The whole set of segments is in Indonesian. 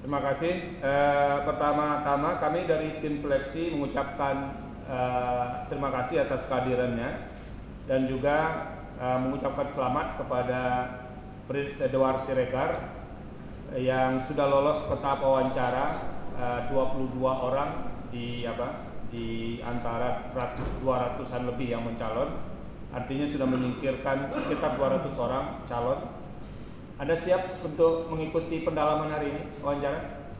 Terima kasih. Pertama-tama kami dari tim seleksi mengucapkan terima kasih atas kehadirannya dan juga mengucapkan selamat kepada Fritz Edward Siregar yang sudah lolos ke tahap wawancara 22 orang di antara 200-an lebih yang mencalon. Artinya sudah menyingkirkan sekitar 200 orang calon. Anda siap untuk mengikuti pendalaman hari ini wawancara?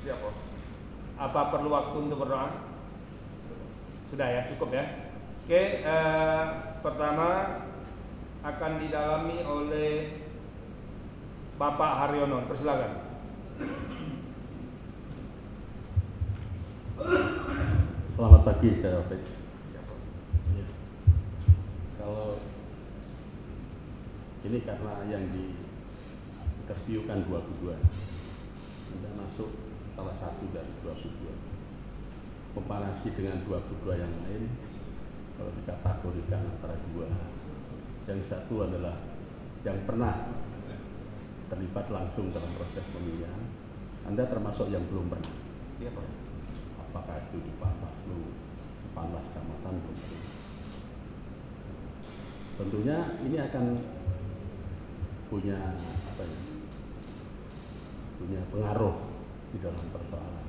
Siap, Prof. Apa perlu waktu untuk berdoa? Sudah ya, cukup ya. Oke, pertama akan didalami oleh Bapak Haryono. Persilakan. Selamat pagi, saudara Fritz. Ya. Kalau ini karena yang diinterviewkan 22, Anda masuk salah satu dari 22. Komparasi dengan 22 yang lain, kalau dikategorikan antara dua, yang satu adalah yang pernah terlibat langsung dalam proses pemilihan, Anda termasuk yang belum pernah. Iya, Pak. Apakah itu di Panwaslu, Panwas Kecamatan, belum pernah. Tentunya ini akan punya punya pengaruh di dalam persoalan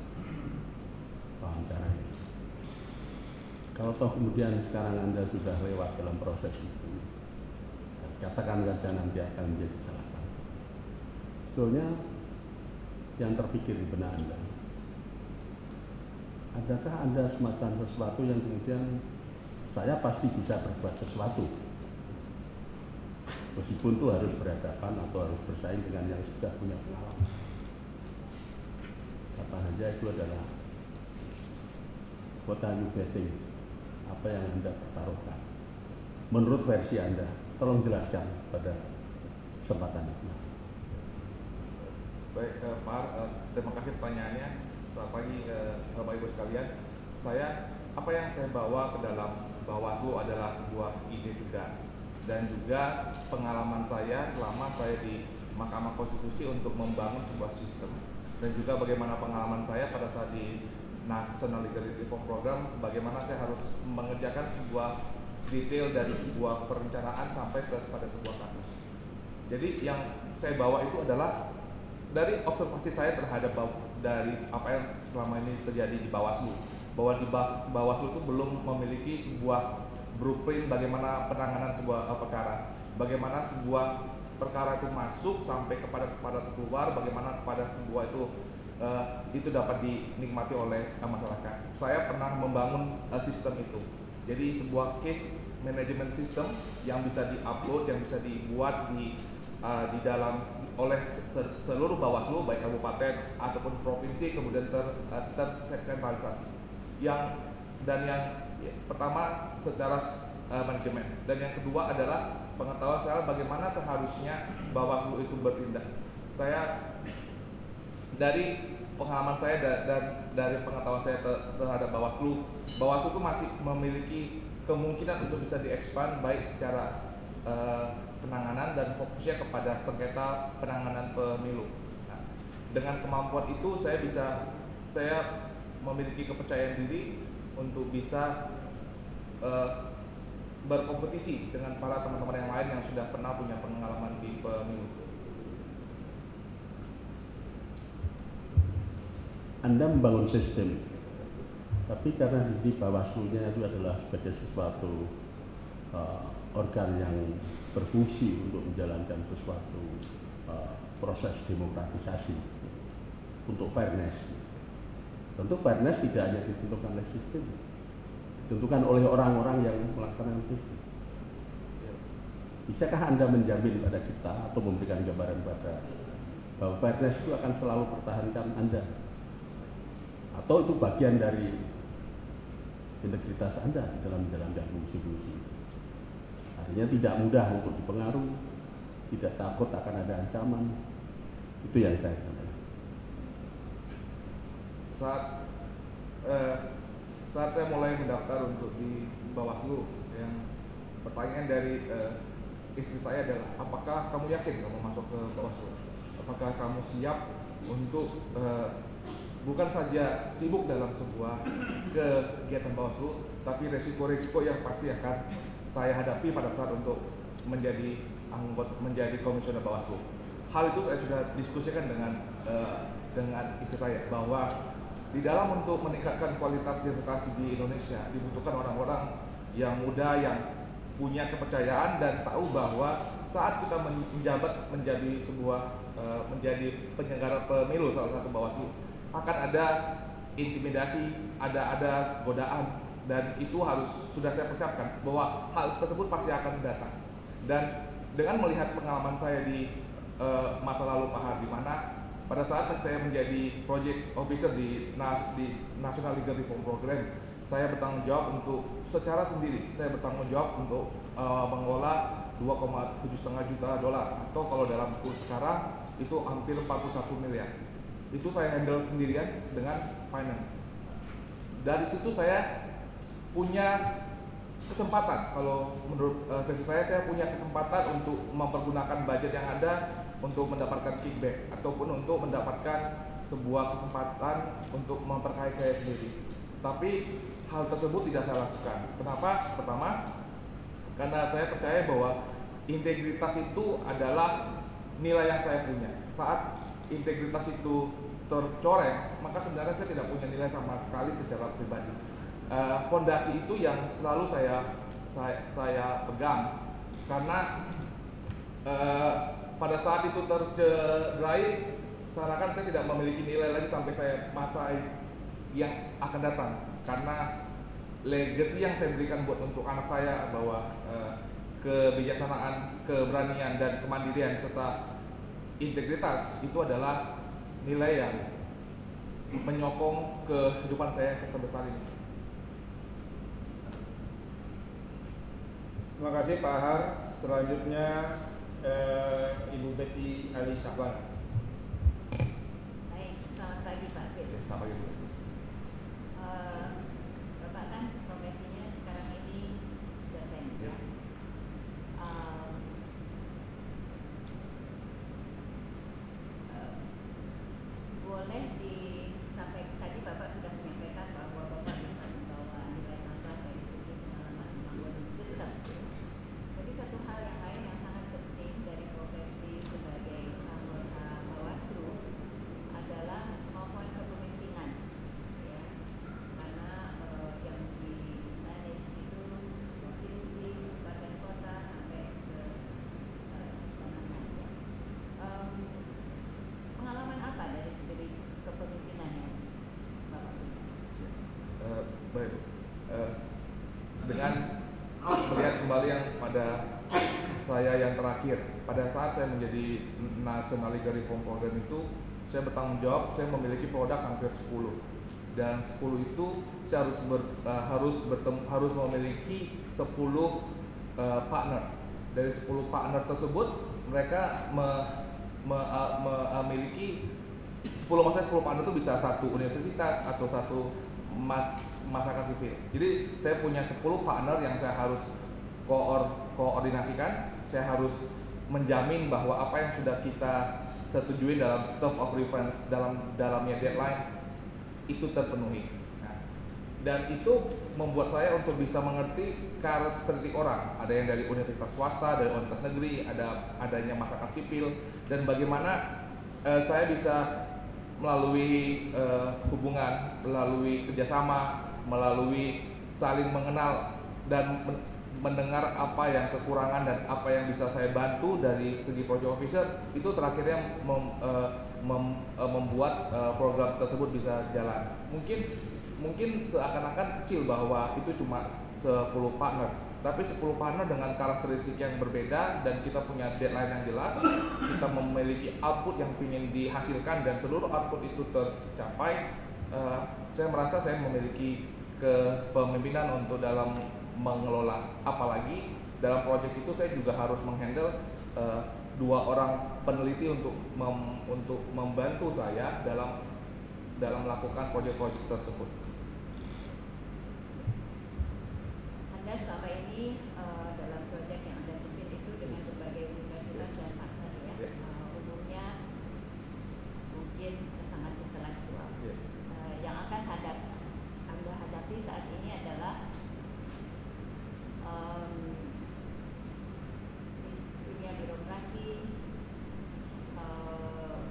wawancara ini. Kalau toh kemudian sekarang Anda sudah lewat dalam proses itu, katakan saja nanti akan menjadi salah satu. Sebetulnya yang terpikir di benak Anda, adakah Anda semacam sesuatu yang kemudian saya pasti bisa berbuat sesuatu, meskipun itu harus berhadapan atau harus bersaing dengan yang sudah punya pengalaman? Kata saja itu adalah what are you betting? Apa yang Anda pertaruhkan? Menurut versi Anda, tolong jelaskan pada kesempatan ini. Baik, Pak, terima kasih pertanyaannya. Selamat pagi, Bapak Ibu sekalian. Apa yang saya bawa ke dalam Bawaslu adalah sebuah ide segar dan juga pengalaman saya selama saya di Mahkamah Konstitusi untuk membangun sebuah sistem, dan juga bagaimana pengalaman saya pada saat di National Legal Reform Program, bagaimana saya harus mengerjakan sebuah detail dari sebuah perencanaan sampai pada sebuah kasus. Jadi yang saya bawa itu adalah dari observasi saya terhadap dari apa yang selama ini terjadi di Bawaslu, bahwa di Bawaslu itu belum memiliki sebuah blueprint bagaimana penanganan sebuah perkara, bagaimana sebuah perkara itu masuk sampai kepada keluar, bagaimana kepada sebuah itu dapat dinikmati oleh masyarakat. Saya pernah membangun sistem itu. Jadi sebuah case management system yang bisa diupload, yang bisa dibuat di dalam oleh seluruh Bawaslu, baik kabupaten ataupun provinsi, kemudian tersentralisasi. Yang pertama secara manajemen, dan yang kedua adalah pengetahuan saya bagaimana seharusnya Bawaslu itu bertindak. Saya dari pengalaman saya dan dari pengetahuan saya terhadap Bawaslu itu masih memiliki kemungkinan untuk bisa diekspand baik secara penanganan dan fokusnya kepada sengketa penanganan pemilu. Nah, dengan kemampuan itu saya memiliki kepercayaan diri untuk bisa berkompetisi dengan para teman-teman yang lain yang sudah pernah punya pengalaman di pemilu. Anda membangun sistem, tapi karena di Bawaslu-nya itu adalah sebagai sesuatu organ yang berfungsi untuk menjalankan sesuatu proses demokratisasi untuk fairness. Tentu fairness tidak hanya ditentukan oleh sistem, ditentukan oleh orang-orang yang melaksanakan sistem. Bisakah Anda menjamin pada kita atau memberikan gambaran pada bahwa fairness itu akan selalu pertahankan Anda? Atau itu bagian dari integritas Anda dalam menjalankan fungsi-fungsi? Artinya tidak mudah untuk dipengaruhi, tidak takut akan ada ancaman. Itu yang saya sampaikan. Saat saya mulai mendaftar untuk di Bawaslu, yang pertanyaan dari istri saya adalah, apakah kamu yakin kamu masuk ke Bawaslu? Apakah kamu siap untuk bukan saja sibuk dalam sebuah kegiatan Bawaslu, tapi resiko-resiko yang pasti akan saya hadapi pada saat untuk menjadi komisioner Bawaslu. Hal itu saya sudah diskusikan dengan istri saya, bahwa di dalam untuk meningkatkan kualitas demokrasi di Indonesia dibutuhkan orang-orang yang muda, yang punya kepercayaan dan tahu bahwa saat kita menjabat menjadi menjadi penyelenggara pemilu, salah satu Bawaslu, akan ada intimidasi, ada godaan, dan itu sudah saya persiapkan bahwa hal tersebut pasti akan datang. Dan dengan melihat pengalaman saya di masa lalu Pak Har, di mana pada saat saya menjadi project officer di National Legal Reform Program, saya bertanggung jawab untuk secara sendiri, saya bertanggung jawab untuk mengelola $2,7,5 juta, atau kalau dalam kurs sekarang itu hampir 41 miliar. Itu saya handle sendirian dengan finance. Dari situ saya punya kesempatan, kalau menurut versi saya punya kesempatan untuk mempergunakan budget yang ada untuk mendapatkan kickback ataupun untuk mendapatkan sebuah kesempatan untuk memperkaya saya sendiri. Tapi hal tersebut tidak saya lakukan. Kenapa? Pertama, karena saya percaya bahwa integritas itu adalah nilai yang saya punya. Saat integritas itu tercoreng, maka sebenarnya saya tidak punya nilai sama sekali secara pribadi. Fondasi itu yang selalu saya pegang, karena pada saat itu tercederai, seakan-akan saya tidak memiliki nilai lagi sampai saya masa yang akan datang, karena legacy yang saya berikan untuk anak saya bahwa kebijaksanaan, keberanian dan kemandirian serta integritas itu adalah nilai yang menyokong kehidupan saya yang terbesar ini. Terima kasih Pak Har. Selanjutnya Ibu Betty Ali Syahban. Baik, selamat pagi Pak Fit. Selamat pagi Bu. Bapak kan profesinya sekarang ini dosen ya. Boleh disampaikan, tadi Bapak sudah menyampaikan bahwa Bapak bisa membawa nilai tambah dari segi pengalaman membangun sistem. Jadi satu hal yang lain yang sangat penting dari profesi sebagai anggota Bawaslu adalah kemampuan kepemimpinan, ya. Karena yang di manage itu provinsi, kabupaten kota sampai ke kemenangan, ya. Pengalaman apa dari segi kepemimpinan yang Bapak punya? Baik, dengan melihat kembali yang pada saya yang terakhir, pada saat saya menjadi National Legal Reform Program itu, saya bertanggung jawab, saya memiliki produk hampir 10, dan 10 itu saya harus memiliki 10 partner. Dari 10 partner tersebut, mereka memiliki 10 partner itu bisa satu universitas atau satu masyarakat sivil. Jadi saya punya 10 partner yang saya harus koordinasikan. Saya harus menjamin bahwa apa yang sudah kita setujui dalam term of reference, dalamnya deadline itu terpenuhi. Nah, dan itu membuat saya untuk bisa mengerti karakteristik orang. Ada yang dari universitas swasta, dari universitas negeri, adanya masyarakat sipil, dan bagaimana saya bisa melalui hubungan, melalui kerjasama, melalui saling mengenal dan mendengar apa yang kekurangan dan apa yang bisa saya bantu dari segi project officer, itu terakhirnya membuat program tersebut bisa jalan. Mungkin seakan-akan kecil bahwa itu cuma 10 partner, tapi 10 partner dengan karakteristik yang berbeda, dan kita punya deadline yang jelas, kita memiliki output yang ingin dihasilkan, dan seluruh output itu tercapai. Saya merasa saya memiliki kepemimpinan untuk dalam mengelola. Apalagi dalam proyek itu saya juga harus menghandle 2 orang peneliti untuk membantu saya dalam melakukan proyek-proyek tersebut. Anda selama ini dalam proyek yang Anda pimpin itu dengan berbagai universitas dan partner, ya. Umumnya mungkin mungkin sangat intelektual. Iya. Yang akan Anda hadapi saat ini adalah dunia birokrasi,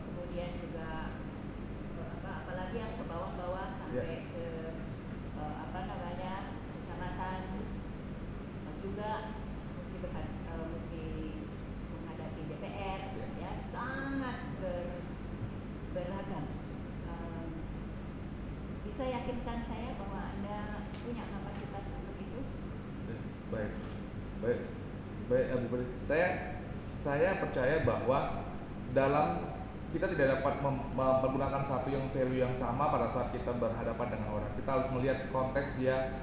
kemudian juga apalagi yang ke bawah-bawah sampai ke kecamatan, juga mesti menghadapi DPR, ya sangat beragam. Bisa yakinkan saya bahwa Anda punya kapasitas untuk itu? Baik, Bu Peri. Saya percaya bahwa dalam kita tidak dapat mempergunakan satu yang value yang sama pada saat kita berhadapan dengan orang. Kita harus melihat konteks dia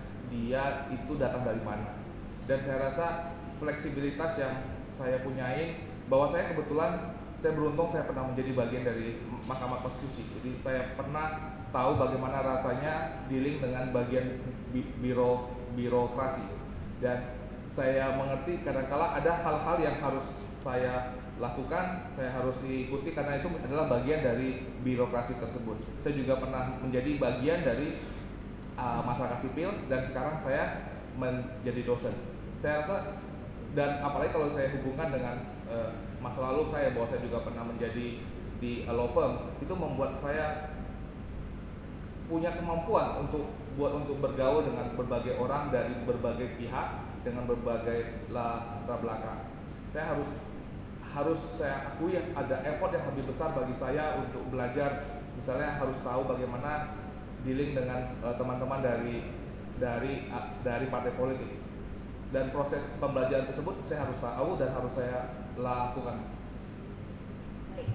itu datang dari mana. Dan saya rasa fleksibilitas yang saya punyai, bahwa saya kebetulan saya beruntung saya pernah menjadi bagian dari Mahkamah Konstitusi. Jadi saya pernah tahu bagaimana rasanya dealing dengan bagian birokrasi. Dan saya mengerti kadang-kala ada hal-hal yang harus saya lakukan, saya harus ikuti karena itu adalah bagian dari birokrasi tersebut. Saya juga pernah menjadi bagian dari masyarakat sipil dan sekarang saya menjadi dosen. Saya rasa, dan apalagi kalau saya hubungkan dengan masa lalu saya, bahwa saya juga pernah menjadi di law firm, itu membuat saya punya kemampuan untuk bergaul dengan berbagai orang dari berbagai pihak dengan berbagai latar belakang. Saya harus saya akui ada effort yang lebih besar bagi saya untuk belajar, misalnya harus tahu bagaimana dealing dengan teman-teman dari partai politik, dan proses pembelajaran tersebut saya harus tahu dan harus saya lakukan. Baik,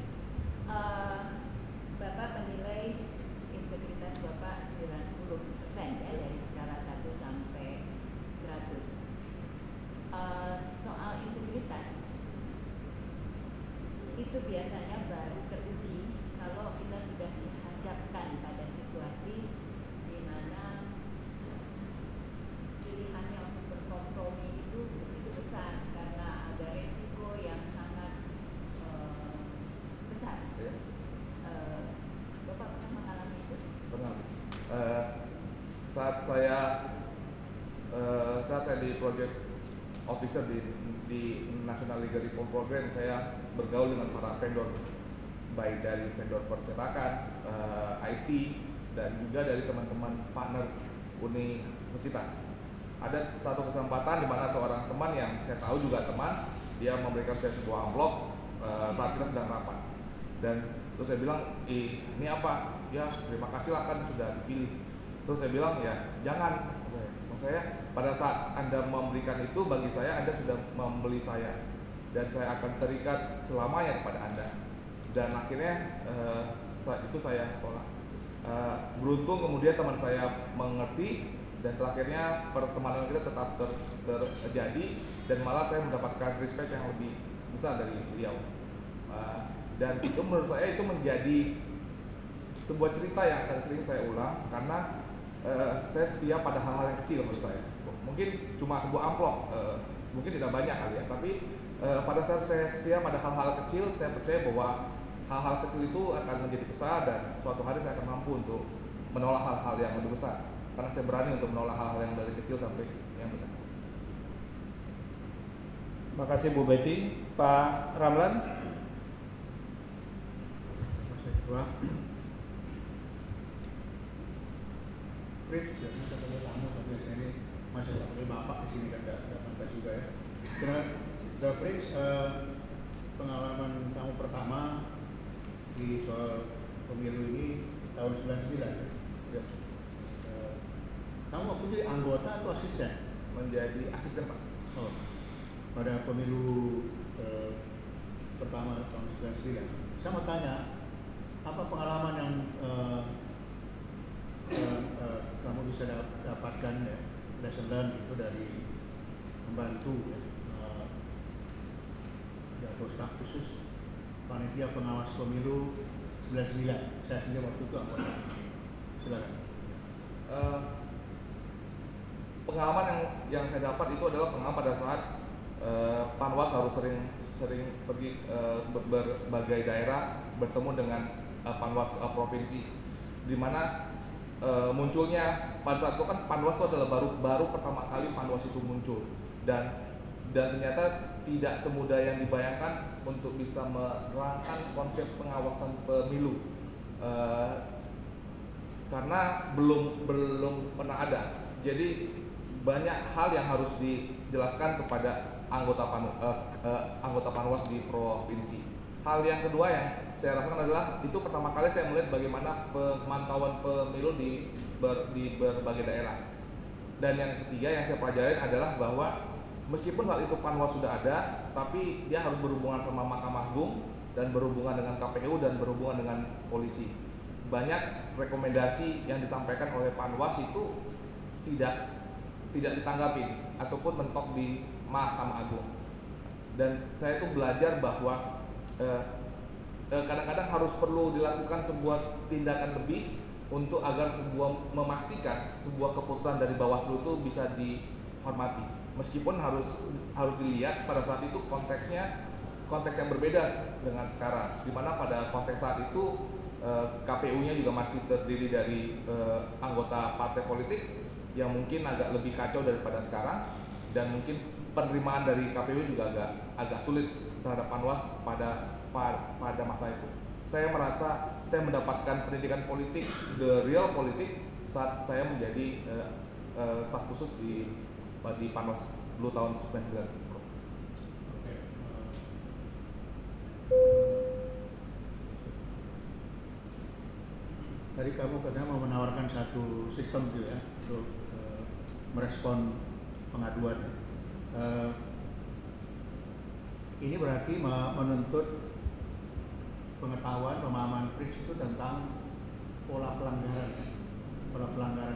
Bapak menilai integritas Bapak 90% ya, dari skala 1 sampai 100. Soal integritas itu biasanya baru teruji kalau kita sudah dihadapkan pada situasi di mana pilihannya untuk berkompromi itu begitu besar karena ada resiko yang sangat besar. Bapak pernah mengalami itu? Pernah. Saat saya di project officer di National Legal Reform Program, saya bergaul dengan para vendor, baik dari vendor percetakan, IT, dan juga dari teman-teman partner universitas. Ada satu kesempatan di mana seorang teman yang saya tahu juga teman, dia memberikan saya sebuah amplop saat kita sedang rapat. Dan terus saya bilang, ini apa? Ya, terima kasih lah kan sudah dipilih. Terus saya bilang, ya jangan. Maksud saya, pada saat Anda memberikan itu, bagi saya Anda sudah membeli saya, dan saya akan terikat selamanya kepada Anda. Dan akhirnya itu saya tolak. Beruntung kemudian teman saya mengerti, dan terakhirnya pertemanan kita tetap terjadi, dan malah saya mendapatkan respect yang lebih besar dari beliau. Dan itu menurut saya itu menjadi sebuah cerita yang akan sering saya ulang, karena saya setia pada hal-hal yang kecil menurut saya. Mungkin cuma sebuah amplop, mungkin tidak banyak kali ya, tapi pada saat saya setia pada hal-hal kecil, saya percaya bahwa hal-hal kecil itu akan menjadi besar, dan suatu hari saya akan mampu untuk menolak hal-hal yang lebih besar, karena saya berani untuk menolak hal-hal yang dari kecil sampai yang besar. Terima kasih Bu Betty. Pak Ramlan. Mas Ketua, Fritz, jadi ketemu kamu, tapi saya ini masih sebagai bapak di sini kan tidak pantas juga ya. Kira Fritz, pengalaman kamu pertama di soal pemilu ini tahun 99 ya? Kamu waktu itu anggota atau asisten? Menjadi asisten, Pak. Oh, pada pemilu pertama tahun 99. Saya mau tanya, apa pengalaman yang kamu bisa dapatkan ya, lesson learned itu dari membantu atau staf khusus panitia pengawas pemilu 99. Saya sendiri waktu itu anggota. Silakan. Pengalaman yang saya dapat itu adalah pengalaman pada saat Panwas harus sering pergi berbagai daerah, bertemu dengan Panwas provinsi, di mana munculnya pada saat itu kan Panwas itu adalah baru pertama kali Panwas itu muncul, dan ternyata tidak semudah yang dibayangkan untuk bisa merancang konsep pengawasan pemilu, karena belum pernah ada. Jadi banyak hal yang harus dijelaskan kepada anggota Panwas di provinsi. Hal yang kedua yang saya rasakan adalah itu pertama kali saya melihat bagaimana pemantauan pemilu di berbagai daerah. Dan yang ketiga yang saya pelajari adalah bahwa meskipun saat itu Panwas sudah ada, tapi dia harus berhubungan sama Mahkamah Agung dan berhubungan dengan KPU dan berhubungan dengan polisi. Banyak rekomendasi yang disampaikan oleh Panwas itu tidak ditanggapi ataupun mentok di Mahkamah Agung. Dan saya itu belajar bahwa kadang-kadang harus perlu dilakukan sebuah tindakan lebih untuk agar memastikan sebuah keputusan dari Bawaslu itu bisa dihormati. Meskipun harus dilihat pada saat itu konteks yang berbeda dengan sekarang, di mana pada konteks saat itu KPU-nya juga masih terdiri dari anggota partai politik yang mungkin agak lebih kacau daripada sekarang, dan mungkin penerimaan dari KPU juga agak sulit terhadap Panwas pada masa itu. Saya merasa saya mendapatkan pendidikan politik, the real politik, saat saya menjadi staf khusus di Panwas dulu tahun 99. Tadi kamu katanya mau menawarkan satu sistem gitu ya untuk merespon pengaduan. Ini berarti menuntut pengetahuan, pemahaman Fritz itu tentang pola pelanggaran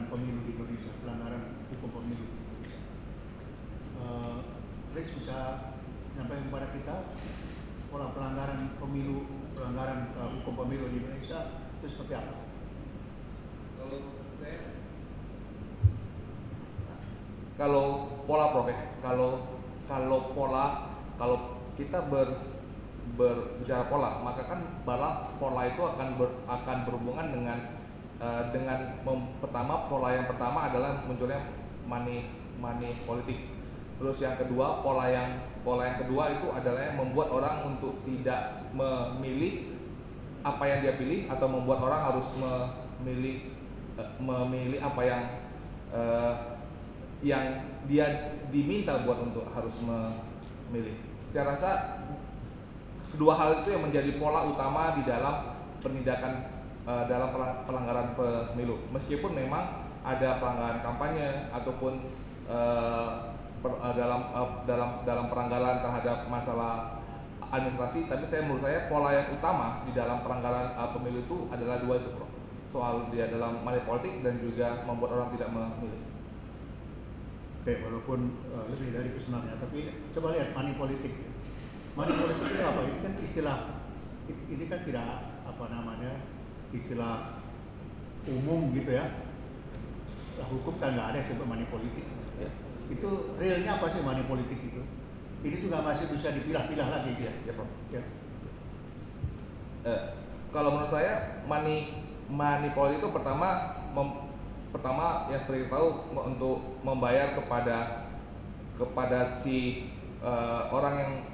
pemilu di Indonesia, pelanggaran hukum pemilu. Fritz bisa menyampaikan kepada kita pola pelanggaran pemilu, pelanggaran hukum pemilu di Indonesia itu seperti apa? Kalau pola Prof, kalau kita berbicara pola, maka kan pola itu akan berhubungan dengan pertama, pola yang pertama adalah munculnya money politik. Terus yang kedua, pola yang kedua itu adalah yang membuat orang untuk tidak memilih apa yang dia pilih, atau membuat orang harus memilih apa yang dia diminta buat untuk harus memilih. Saya rasa kedua hal itu yang menjadi pola utama di dalam penindakan dalam pelanggaran pemilu. Meskipun memang ada pelanggaran kampanye ataupun dalam pelanggaran terhadap masalah administrasi, tapi menurut saya pola yang utama di dalam pelanggaran pemilu itu adalah dua itu, Bro. Soal dia dalam money politik dan juga membuat orang tidak memilih. Oke, walaupun lebih dari itu sebenarnya, tapi coba lihat money politik. Money politik itu apa? Ini kan istilah, ini kan tidak istilah umum gitu ya. Hukum kan nggak ada sebut money politik. Ya. Itu realnya apa sih money politik itu? Ini juga masih bisa dipilah-pilah lagi ya. Ya, Prof. Ya. Kalau menurut saya money politik itu pertama yang seperti kita tahu untuk membayar kepada si orang yang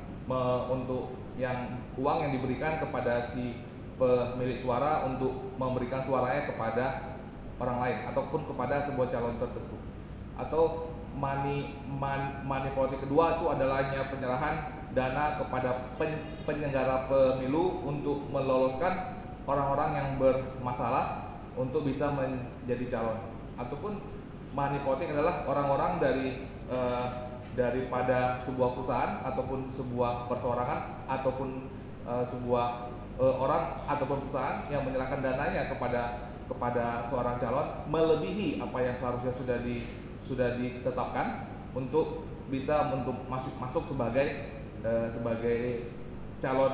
untuk yang uang yang diberikan kepada si pemilik suara untuk memberikan suaranya kepada orang lain ataupun kepada sebuah calon tertentu. Atau money politik kedua itu adalahnya penyerahan dana kepada penyelenggara pemilu untuk meloloskan orang-orang yang bermasalah untuk bisa menjadi calon. Ataupun money politik adalah orang-orang daripada sebuah perusahaan ataupun sebuah perseorangan ataupun sebuah orang ataupun perusahaan yang menyerahkan dananya kepada seorang calon melebihi apa yang seharusnya sudah ditetapkan untuk bisa masuk sebagai calon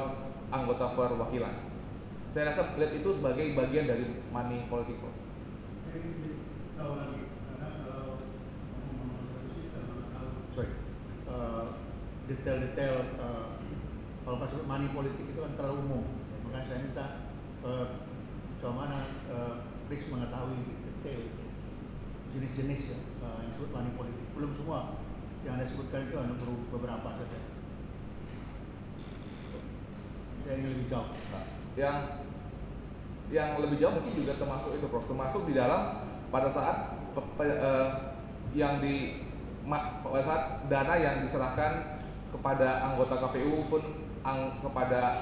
anggota perwakilan. Saya rasa lihat itu sebagai bagian dari money politik. Detail-detail kalau masuk money politik itu kan terlalu umum. Makanya saya minta Fritz mengetahui detail jenis-jenis ya, yang disebut money politik. Belum semua yang Anda sebutkan itu, hanya beberapa saja. Yang lebih jauh. Nah, yang lebih jauh mungkin juga termasuk itu, Prof. Termasuk di dalam pada saat pada saat dana yang diserahkan kepada anggota KPU pun kepada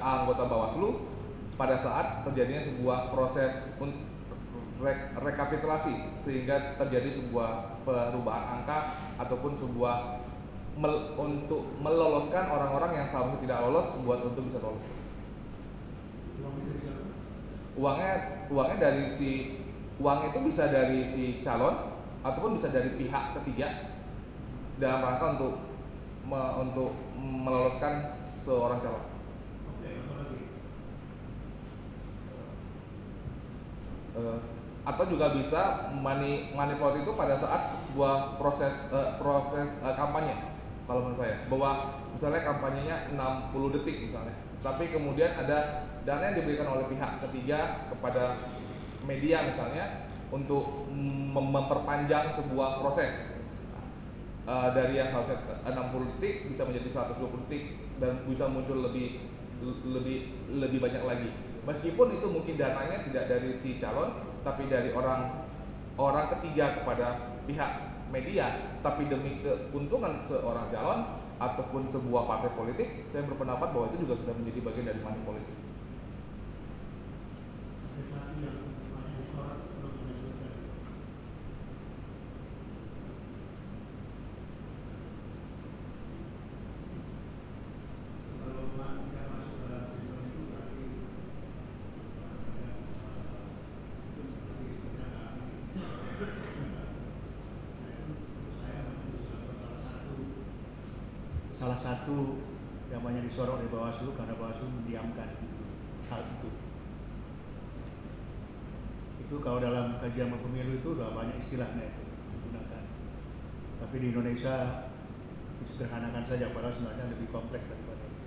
anggota Bawaslu pada saat terjadinya sebuah proses rekapitulasi sehingga terjadi sebuah perubahan angka ataupun sebuah untuk meloloskan orang-orang yang seharusnya tidak lolos untuk bisa lolos. Uang itu bisa dari si calon ataupun bisa dari pihak ketiga dalam rangka untuk meloloskan seorang calon. Atau juga bisa money plot itu pada saat sebuah proses kampanye. Kalau menurut saya, bahwa misalnya kampanyenya 60 detik misalnya, tapi kemudian ada dana yang diberikan oleh pihak ketiga kepada media misalnya untuk memperpanjang sebuah proses dari yang harusnya 60 detik bisa menjadi 120 detik dan bisa muncul lebih banyak lagi. Meskipun itu mungkin dananya tidak dari si calon, tapi dari orang ketiga kepada pihak media, tapi demi keuntungan seorang calon ataupun sebuah partai politik, saya berpendapat bahwa itu juga sudah menjadi bagian dari money politik. Salah satu yang banyak disorot oleh Bawaslu karena Bawaslu mendiamkan hal itu. Itu kalau dalam kajian pemilu itu sudah banyak istilahnya itu digunakan. Tapi di Indonesia disederhanakan saja, padahal sebenarnya lebih kompleks daripada itu.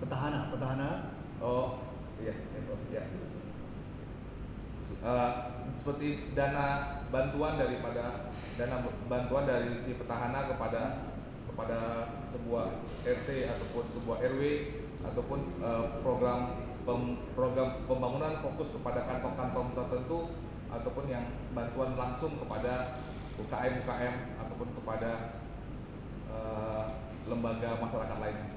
Petahana. Oh iya. Seperti dana bantuan dari si petahana kepada sebuah RT ataupun sebuah RW ataupun program pembangunan fokus kepada kantong-kantong tertentu ataupun yang bantuan langsung kepada UKM ataupun kepada lembaga masyarakat lainnya.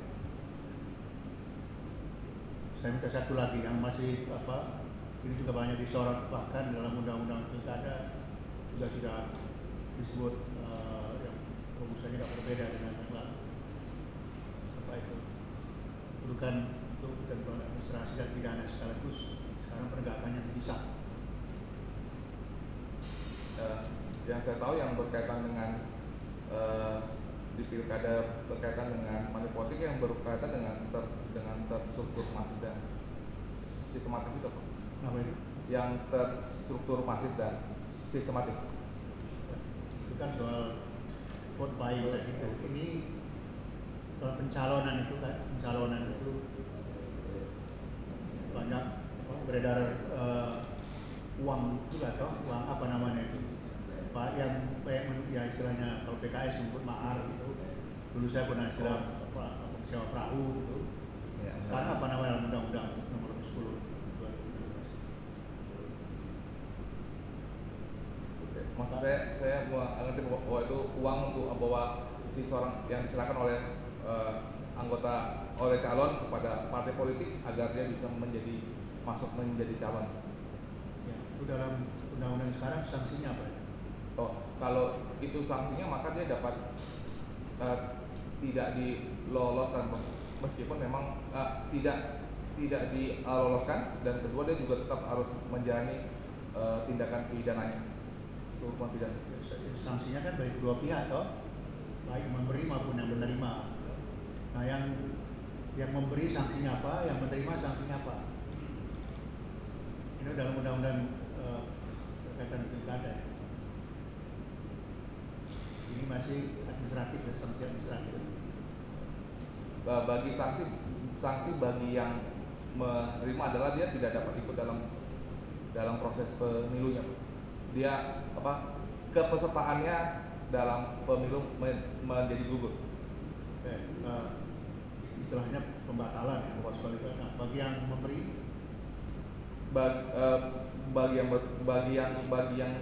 Saya minta satu lagi yang masih ini juga banyak disorot, bahkan dalam undang-undang pilkada juga sudah disebut yang rumusannya tidak berbeda dengan yang lalu. Apa itu? Bukan untuk ketentuan administrasi dan pidana sekaligus, sekarang penegakannya dipisah. Yang saya tahu yang berkaitan dengan di pilkada berkaitan dengan money politik yang berkaitan dengan terstruktur masif dan sistematis itu. Apa itu? Yang terstruktur masif dan sistematik. Itu kan soal vote buying tadi. Ini soal pencalonan itu banyak beredar uang juga, toh uang apa namanya itu, Pak, yang ya istilahnya kalau PKS menyebut mahar gitu. Dulu saya pernah istilah sewa perahu gitu. Ya, sekarang apa namanya undang-undang nomor 10 2017. Maksud saya mengerti bahwa itu uang untuk bahwa si seorang yang diserahkan oleh oleh calon kepada partai politik agar dia bisa masuk menjadi calon. Ya, itu dalam undang-undang sekarang sanksinya apa? Kalau itu sanksinya maka dia dapat tidak diloloskan meskipun memang tidak diloloskan, dan kedua dia juga tetap harus menjalani tindakan pidananya. Hukuman pidana. Sanksinya kan bagi kedua pihak, toh, baik memberi maupun yang menerima. Nah, yang memberi sanksinya apa, yang menerima sanksinya apa? Ini dalam undang-undang berkaitan pilkada. Ini masih administratif dan sanksi administratif. Bagi sanksi bagi yang menerima adalah dia tidak dapat ikut dalam proses pemilunya. Dia kepesertaannya dalam pemilu menjadi gugur. Oke, istilahnya pembatalan ya, diskualifikasi. Nah, bagi yang memberi, bagi yang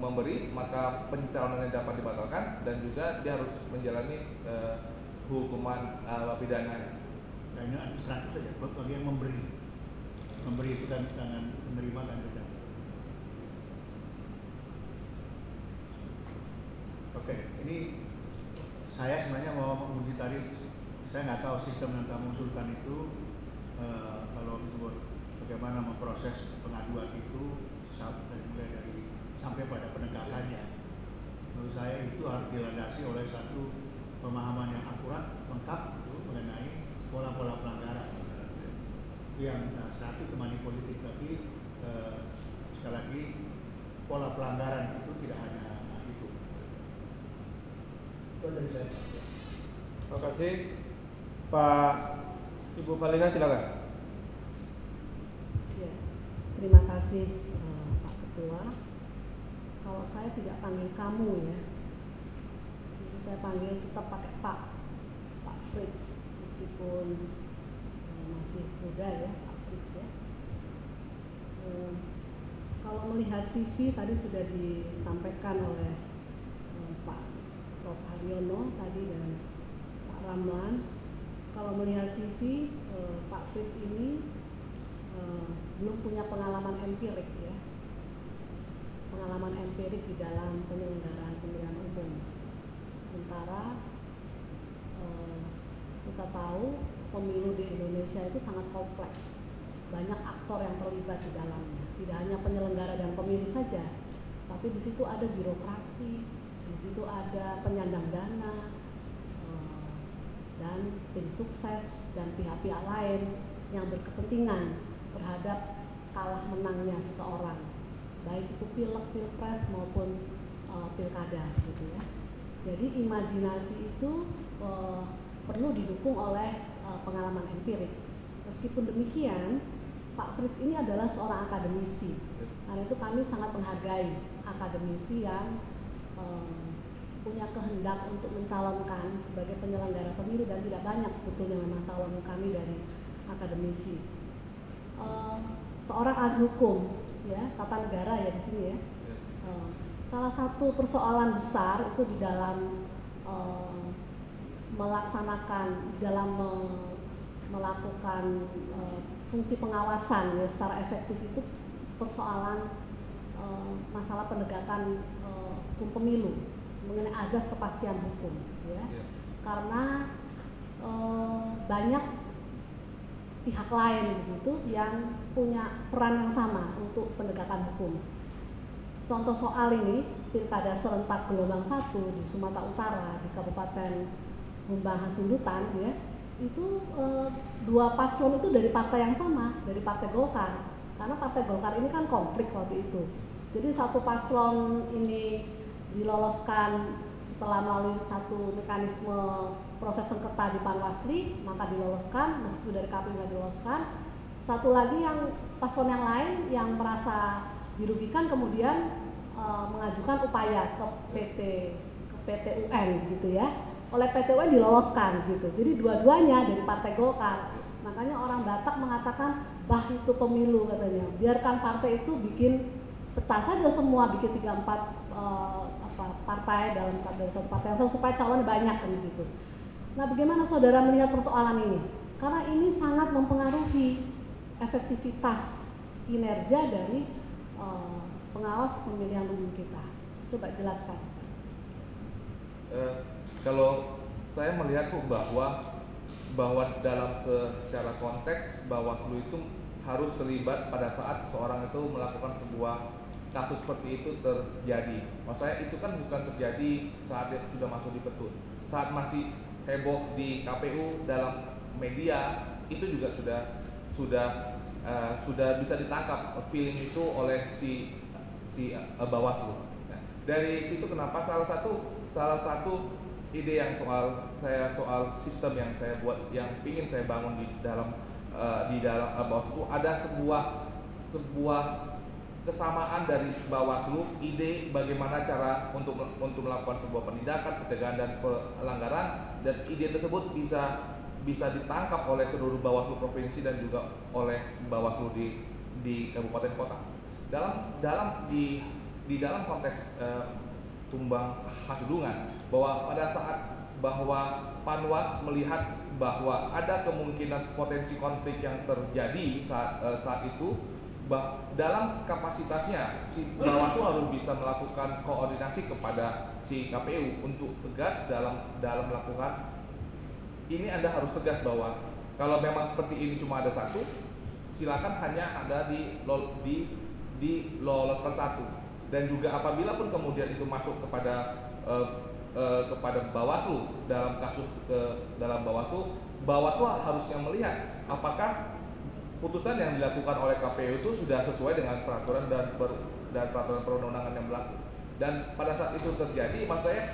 memberi, maka pencalonannya dapat dibatalkan dan juga dia harus menjalani hukuman pidana. nah ini administratif saja. Bagi yang memberi itu kan dengan menerima dan tidak. Oke, ini saya sebenarnya mau menguji tadi. Saya nggak tahu sistem yang kamu usulkan itu kalau disebut bagaimana memproses pengaduan itu mulai dari sampai pada penegakannya. Menurut saya itu harus dilandasi oleh satu pemahaman yang akurat, lengkap mengenai pola-pola pelanggaran. Itu yang satu money politik, tapi sekali lagi pola pelanggaran itu tidak hanya itu. Itu dari saya. Terima kasih. Pak Ibu Valina, silakan. Ya, terima kasih Pak Ketua. Kalau saya tidak panggil kamu ya, jadi saya panggil tetap pakai Pak Fritz, meskipun masih muda ya Pak Fritz ya. Kalau melihat CV tadi sudah disampaikan oleh Pak Prof. Haryono tadi dan Pak Ramlan. Kalau melihat CV Pak Fritz ini belum punya pengalaman empirik ya, pengalaman empirik di dalam penyelenggaraan pemilihan umum. Sementara kita tahu pemilu di Indonesia itu sangat kompleks, banyak aktor yang terlibat di dalamnya. Tidak hanya penyelenggara dan pemilih saja, tapi di situ ada birokrasi, di situ ada penyandang dana, dan tim sukses dan pihak-pihak lain yang berkepentingan terhadap kalah menangnya seseorang, baik itu pilek, pilpres maupun pilkada gitu ya. Jadi imajinasi itu perlu didukung oleh pengalaman empirik. Meskipun demikian, Pak Fritz ini adalah seorang akademisi. Karena itu kami sangat menghargai akademisi yang punya kehendak untuk mencalonkan sebagai penyelenggara pemilu, dan tidak banyak sebetulnya memang calon kami dari akademisi. Seorang ahli hukum ya, tata negara ya di sini ya. Salah satu persoalan besar itu di dalam melaksanakan, di dalam melakukan fungsi pengawasan ya secara efektif itu persoalan masalah penegakan hukum pemilu, mengenai azas kepastian hukum ya. Karena banyak pihak lain begitu yang punya peran yang sama untuk penegakan hukum. Contoh soal ini, pilkada serentak gelombang 1 di Sumatera Utara di Kabupaten Humbang Hasundutan ya, itu dua paslon itu dari partai yang sama, dari Partai Golkar. Karena Partai Golkar ini kan konflik waktu itu. Jadi satu paslon ini diloloskan setelah melalui satu mekanisme proses sengketa di Panwasli, maka diloloskan, meskipun dari KPU nggak diloloskan. Satu lagi yang paslon yang lain yang merasa dirugikan kemudian mengajukan upaya ke PT UN gitu ya. Oleh PT UN diloloskan gitu. Jadi dua-duanya dari Partai Golkar. Makanya orang Batak mengatakan bah itu pemilu katanya. Biarkan partai itu bikin pecah saja semua, bikin 3-4 partai dalam satu partai yang sama supaya calon banyak kan gitu. Nah, bagaimana saudara melihat persoalan ini? Karena ini sangat mempengaruhi efektivitas kinerja dari pengawas pemilihan umum kita. Coba jelaskan. Kalau saya melihat bahwa dalam secara konteks Bawaslu itu harus terlibat pada saat seseorang itu melakukan sebuah kasus seperti itu terjadi. Maksud saya itu kan bukan terjadi saat dia sudah masuk di petun. Saat masih heboh di KPU dalam media itu juga sudah bisa ditangkap feeling itu oleh si Bawaslu. Nah, dari situ kenapa salah satu ide yang soal sistem yang saya buat, yang ingin saya bangun di dalam di dalam Bawaslu ada sebuah kesamaan dari Bawaslu, ide bagaimana cara untuk melakukan sebuah penindakan, pencegahan dan pelanggaran, dan ide tersebut bisa ditangkap oleh seluruh Bawaslu provinsi dan juga oleh Bawaslu di kabupaten kota. Di dalam konteks tumbang Hasibuan, bahwa pada saat bahwa Panwas melihat bahwa ada kemungkinan potensi konflik yang terjadi saat itu, dalam kapasitasnya si Bawaslu harus bisa melakukan koordinasi kepada si KPU untuk tegas dalam melakukan ini. Anda harus tegas bahwa kalau memang seperti ini cuma ada satu, silakan hanya ada diloloskan satu. Dan juga apabila pun kemudian itu masuk kepada Bawaslu dalam kasus dalam Bawaslu harusnya melihat apakah putusan yang dilakukan oleh KPU itu sudah sesuai dengan peraturan dan peraturan perundang-undangan yang berlaku. Dan pada saat itu terjadi, maksud saya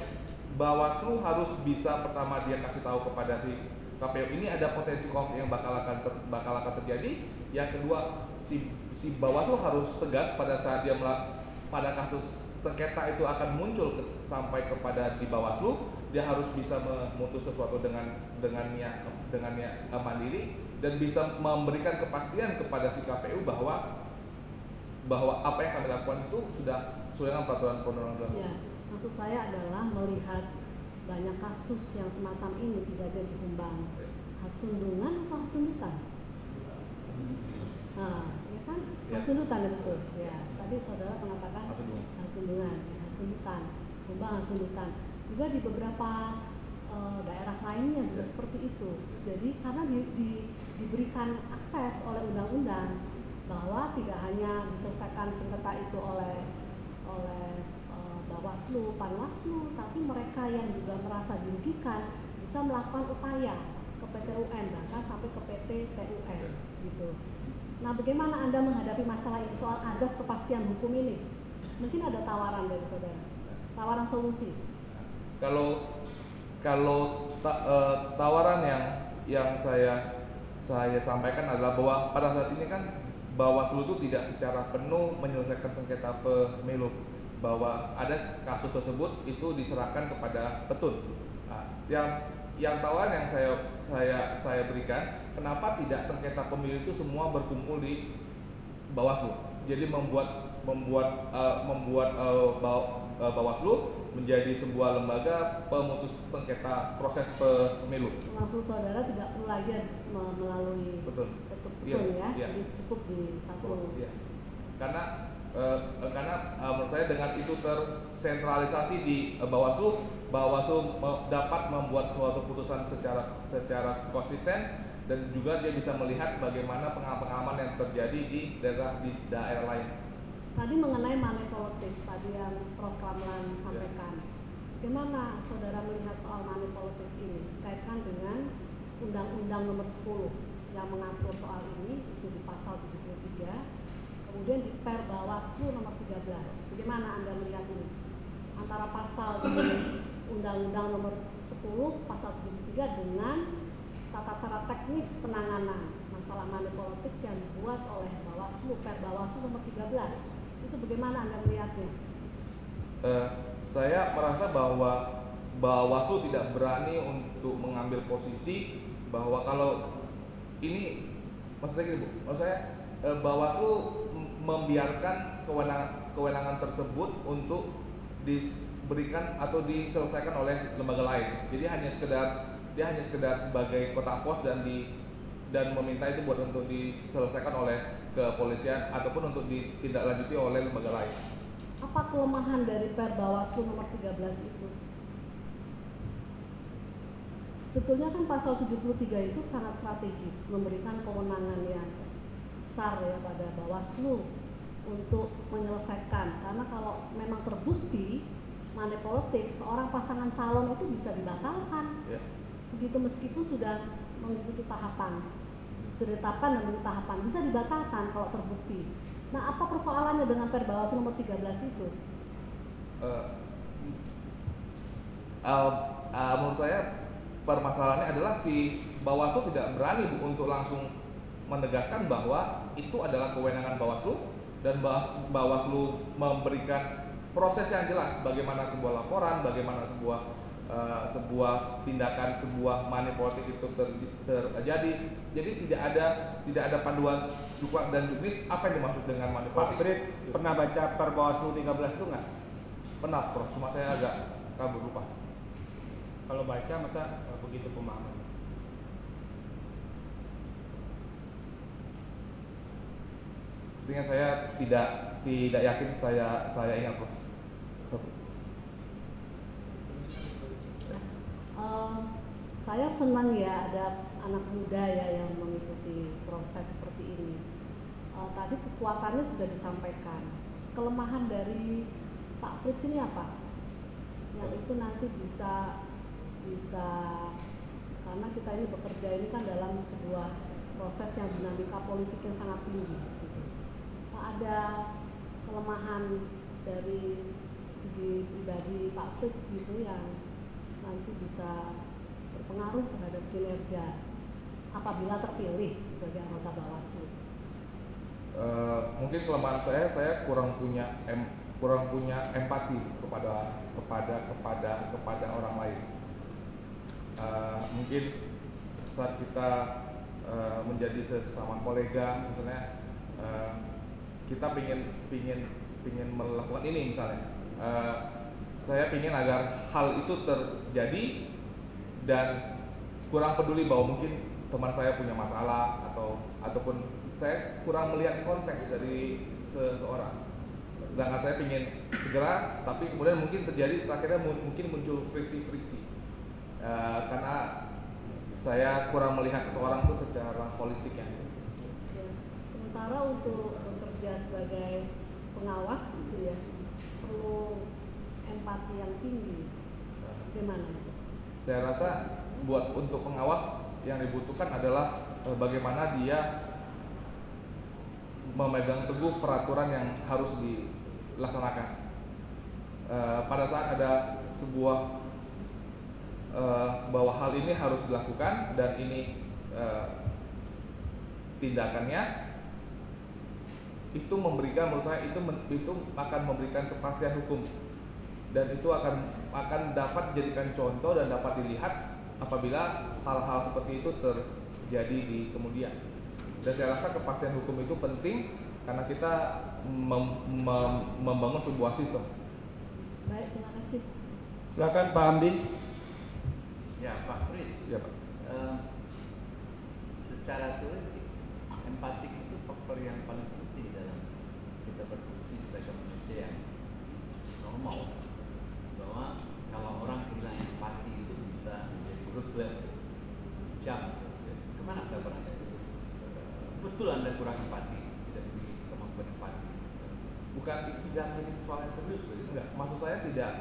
Bawaslu harus bisa pertama dia kasih tahu kepada si KPU ini ada potensi konflik yang bakal akan terjadi. Yang kedua, si Bawaslu harus tegas pada saat dia pada kasus sengketa itu akan muncul sampai kepada di Bawaslu, dia harus bisa memutus sesuatu dengannya mandiri dan bisa memberikan kepastian kepada si KPU bahwa apa yang kami lakukan itu sudah sesuai dengan peraturan perundang-undangan. Ya, maksud saya adalah melihat banyak kasus yang semacam ini tidak jadi kumbang hasunduan atau hasundutan. Nah, ya kan hasundutan ya betul. Ya, tadi saudara mengatakan hasunduan, hasundutan, kumbang hasundutan. Juga di beberapa daerah lainnya juga seperti itu. Jadi karena diberikan akses oleh undang-undang bahwa tidak hanya diselesaikan sengketa itu oleh Bawaslu, Panwaslu, tapi mereka yang juga merasa dirugikan bisa melakukan upaya ke PT UN, bahkan sampai ke PT TUN gitu. Nah, bagaimana Anda menghadapi masalah ini soal azas kepastian hukum ini? Mungkin ada tawaran dari saudara, tawaran solusi. Kalau tawaran yang saya sampaikan adalah bahwa pada saat ini kan Bawaslu itu tidak secara penuh menyelesaikan sengketa pemilu, bahwa ada kasus tersebut itu diserahkan kepada petun. Nah, yang tawaran yang saya berikan, kenapa tidak sengketa pemilu itu semua berkumpul di Bawaslu? Jadi membuat Bawaslu menjadi sebuah lembaga pemutus sengketa proses pemilu. Maksud saudara tidak perlu lagi melalui petun ya, jadi cukup di satu. Ya. Karena menurut saya dengan itu tersentralisasi di Bawaslu dapat membuat suatu putusan secara konsisten dan juga dia bisa melihat bagaimana pengalaman yang terjadi di daerah lain. Tadi mengenai money politics tadi yang Prof. Ramlan sampaikan. Bagaimana saudara melihat soal money politics ini kaitkan dengan Undang-Undang Nomor 10 yang mengatur soal ini itu di pasal 73, kemudian di Per Bawaslu Nomor 13. Bagaimana Anda melihat ini? Antara pasal di Undang-Undang Nomor 10 pasal 73 dengan tata cara teknis penanganan masalah money politics yang dibuat oleh Bawaslu Per Bawaslu Nomor 13. Itu bagaimana Anda melihatnya? Saya merasa bahwa Bawaslu tidak berani untuk mengambil posisi bahwa kalau ini, maksud saya gini Bu, maksud saya Bawaslu membiarkan kewenangan tersebut untuk diberikan atau diselesaikan oleh lembaga lain. Jadi dia hanya sekedar sebagai kotak pos dan meminta itu buat untuk diselesaikan oleh kepolisian ataupun untuk ditindaklanjuti oleh lembaga lain. Apa kelemahan dari Per Bawaslu Nomor 13 itu? Sebetulnya kan pasal 73 itu sangat strategis, memberikan kewenangan yang besar ya pada Bawaslu untuk menyelesaikan. Karena kalau memang terbukti money politics, seorang pasangan calon itu bisa dibatalkan. Ya. Begitu meskipun sudah mengikuti tahapan, sudah ditetapkan dan mengikuti tahapan, bisa dibatalkan kalau terbukti. Nah, apa persoalannya dengan Per Bawaslu Nomor 13 itu? Menurut saya permasalahannya adalah si Bawaslu tidak berani Bu untuk langsung menegaskan bahwa itu adalah kewenangan Bawaslu dan Bawaslu memberikan proses yang jelas bagaimana sebuah laporan, bagaimana sebuah tindakan, sebuah money politik itu terjadi. Jadi tidak ada panduan dukak dan juknis apa yang dimaksud dengan money Pak politik. Frits pernah baca per Bawaslu 13 itu nggak? Pernah, Prof, cuma saya agak kabur lupa. Kalau baca masa begitu pemahaman? Sepertinya saya tidak yakin saya ingat, Prof. Saya senang ya ada anak muda ya yang mengikuti proses seperti ini. Tadi kekuatannya sudah disampaikan. Kelemahan dari Pak Frits ini apa? Yang itu nanti bisa karena kita ini bekerja ini kan dalam sebuah proses yang dinamika politik yang sangat tinggi. Gitu. Pak, ada kelemahan dari segi pribadi Pak Frits gitu yang nanti bisa berpengaruh terhadap kinerja apabila terpilih sebagai anggota Bawaslu. Mungkin kelemahan saya kurang punya empati kepada orang lain. Mungkin saat kita menjadi sesama kolega, misalnya kita pingin melakukan ini misalnya. Saya ingin agar hal itu terjadi dan kurang peduli bahwa mungkin teman saya punya masalah ataupun saya kurang melihat konteks dari seseorang. Sedangkan saya ingin segera, tapi kemudian mungkin terjadi akhirnya mungkin muncul friksi-friksi karena saya kurang melihat seseorang itu secara holistiknya. Ya. Sementara untuk bekerja sebagai pengawas itu ya perlu empati yang tinggi. Bagaimana? Saya rasa untuk pengawas yang dibutuhkan adalah bagaimana dia memegang teguh peraturan yang harus dilaksanakan. Pada saat ada sebuah bahwa hal ini harus dilakukan dan ini tindakannya, itu memberikan, menurut saya itu akan memberikan kepastian hukum. Dan itu akan dapat dijadikan contoh dan dapat dilihat apabila hal-hal seperti itu terjadi di kemudian. Dan saya rasa kepastian hukum itu penting karena kita membangun sebuah sistem. Baik, terima kasih. Silakan Pak Hamdi. Ya, Pak Frits. Ya, Pak. Secara teoretik, empatik itu faktor yang paling penting dalam kita berfungsi sebagai manusia yang normal. Bahwa kalau orang kehilangan empati itu bisa menjadi ruthless, jam. Kemana kita berada? Betul Anda kurang empati, tidak memiliki kemampuan empati. Bukan bisa menjadi soal yang serius, enggak. Maksud saya tidak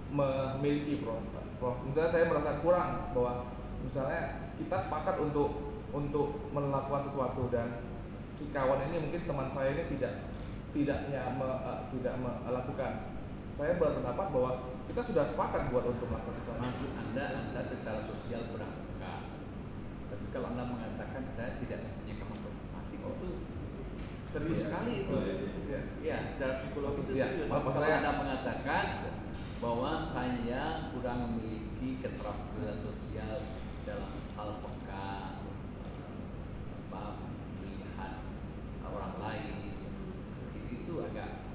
memiliki, Prof. Misalnya saya merasa kurang bahwa misalnya kita sepakat untuk melakukan sesuatu dan si kawan ini mungkin teman saya ini tidak melakukan. Saya berpendapat bahwa kita sudah sepakat buat untuk melakukan sesuatu. Maksud Anda secara sosial kurang peka. Tapi kalau Anda mengatakan saya tidak mempunyai kemampuan empati, itu serius sekali itu. Ya, secara psikologi itu serius. Kalau Anda mengatakan bahwa saya kurang memiliki keterampilan sosial dalam hal peka, melihat orang lain, itu agak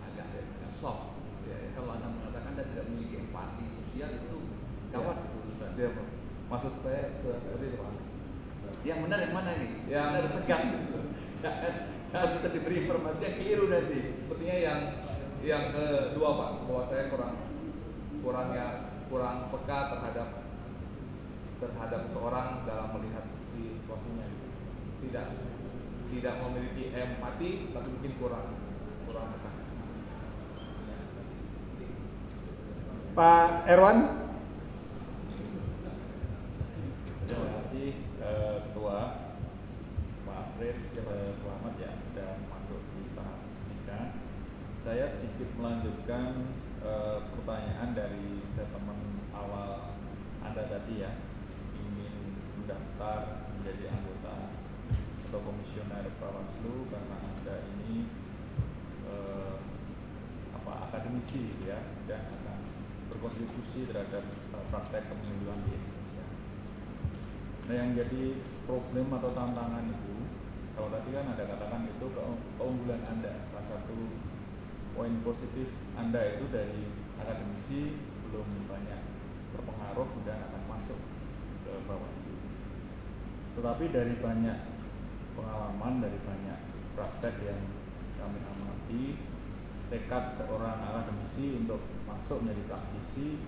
soft. Ya, kalau Anda mengatakan Anda tidak memiliki empati sosial, itu gawat itu urusan. Ya, maksud saya seperti itu, Pak. Yang benar yang mana ini? Yang harus tegas. Jangan kita diberi informasi yang keliru nanti. Sepertinya yang kedua, Pak, bahwa saya kurang peka terhadap seseorang dalam melihat situasinya. Tidak memiliki empati, tapi mungkin kurang peka. Pak Erwan. Terima kasih Ketua Pak Frits, selamat ya sudah masuk di tahap penyidikan. Saya sedikit melanjutkan pertanyaan dari statement awal Anda tadi ya, ingin mendaftar menjadi anggota komisioner Bawaslu karena Anda ini akademisi gitu ya, dan akan berkontribusi terhadap praktek kepemiluan di Indonesia. Nah, yang jadi problem atau tantangan itu, kalau tadi kan Anda katakan itu keunggulan Anda, salah satu poin positif Anda itu dari akademisi belum banyak berpengaruh dan akan masuk ke Bawaslu. Tetapi dari banyak pengalaman, dari banyak praktek yang kami amati, tekad seorang akademisi untuk masuk menjadi praktisi